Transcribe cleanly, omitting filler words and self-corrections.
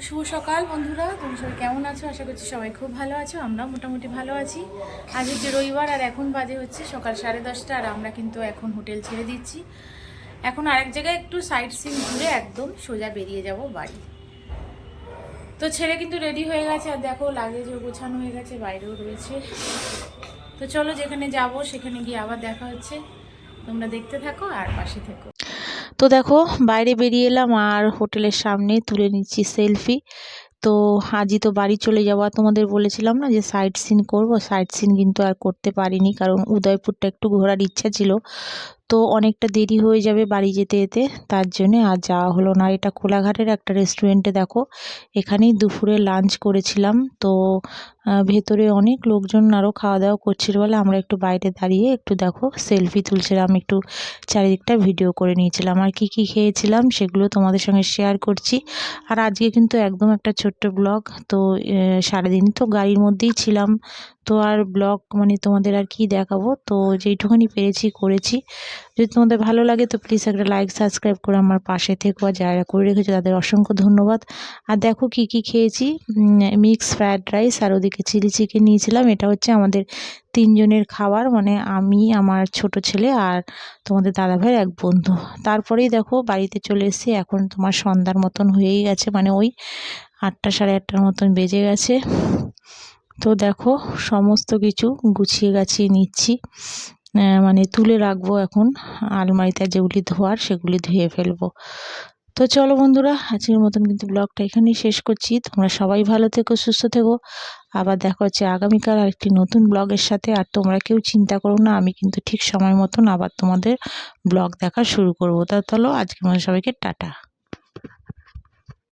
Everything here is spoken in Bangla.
শুভ সকাল বন্ধুরা, তোমরা সবাই কেমন আছো? আশা করছি সবাই খুব ভালো আছো। আমরা মোটামুটি ভালো আছি। আজ হচ্ছে রবিবার আর এখন বাজে হচ্ছে সকাল 10:30 আর আমরা কিন্তু এখন হোটেল ছেড়ে দিচ্ছি। এখন আরেক জায়গায় একটু সাইট সিন ঘুরে একদম সোজা বেরিয়ে যাব বাড়ি। তো ছেলে কিন্তু রেডি হয়ে গেছে আর দেখো লাগেজও গোছানো হয়ে গেছে, বাইরেও রয়েছে। তো চলো যেখানে যাব সেখানে গিয়ে আবার দেখা হচ্ছে। তোমরা দেখতে থাকো আর পাশে থেকো। তো দেখো বাইরে বেরিয়ে এলাম আর হোটেলের সামনে তুলে নিচ্ছি সেলফি। তো আজই তো বাড়ি চলে যাওয়া, তোমাদের বলেছিলাম না যে সাইট সিন করবো। সাইট সিন কিন্তু আর করতে পারিনি, কারণ উদয়পুরটা একটু ঘোরার ইচ্ছা ছিল। তো অনেকটা দেরি হয়ে যাবে বাড়ি যেতে যেতে, তার জন্যে আর যাওয়া হলো না। এটা কোলাঘাটের একটা রেস্টুরেন্টে দেখো, এখানেই দুপুরে লাঞ্চ করেছিলাম। তো ভেতরে অনেক লোকজন আরও খাওয়া দাওয়া করছিল বলে আমরা একটু বাইরে দাঁড়িয়ে একটু দেখো সেলফি তুলছিলাম, একটু চারিদিকটা ভিডিও করে নিয়েছিলাম। আর কি কি খেয়েছিলাম সেগুলো তোমাদের সঙ্গে শেয়ার করছি। আর আজকে কিন্তু একদম একটা ছোট্ট ব্লগ। তো সারাদিন তো গাড়ির মধ্যেই ছিলাম, তো আর ব্লগ মানে তোমাদের আর কি দেখাবো। তো যেইটুখানি পেরেছি করেছি। যদি তোমাদের ভালো লাগে তো প্লিজ একটা লাইক সাবস্ক্রাইব করে আমার পাশে থেকো, আর যারা করে রেখেছো তাদের অসংখ্য ধন্যবাদ। আর দেখো কি কি খেয়েছি, মিক্স ফ্রায়েড রাইস আর ওদিকে চিলি চিকেন নিয়েছিলাম। এটা হচ্ছে আমাদের তিনজনের খাবার, মানে আমি, আমার ছোট ছেলে আর তোমাদের দাদাভাইয়ের এক বন্ধু। তারপরেই দেখো বাড়িতে চলে এসেছি। এখন তোমার সন্ধ্যার মতন হয়েই গেছে, মানে ওই 8টা সাড়ে 8টার মতন বেজে গেছে। তো দেখো সমস্ত কিছু গুছিয়ে গাছিয়ে নিচ্ছি, মানে তুলে রাখবো এখন আলমারিতে, যেগুলি ধোয়ার সেগুলি ধুয়ে ফেলবো। তো চলো বন্ধুরা, আজকের মতন কিন্তু ব্লগটা এখানেই শেষ করছি। তোমরা সবাই ভালো থেকো, সুস্থ থেকো। আবার দেখা হচ্ছে আগামীকাল আরেকটি নতুন ব্লগের সাথে। আর তোমরা কেউ চিন্তা করো না, আমি কিন্তু ঠিক সময় মতন আবার তোমাদের ব্লগ দেখা শুরু করবো। তা চলো আজকের মতো সবাইকে টাটা।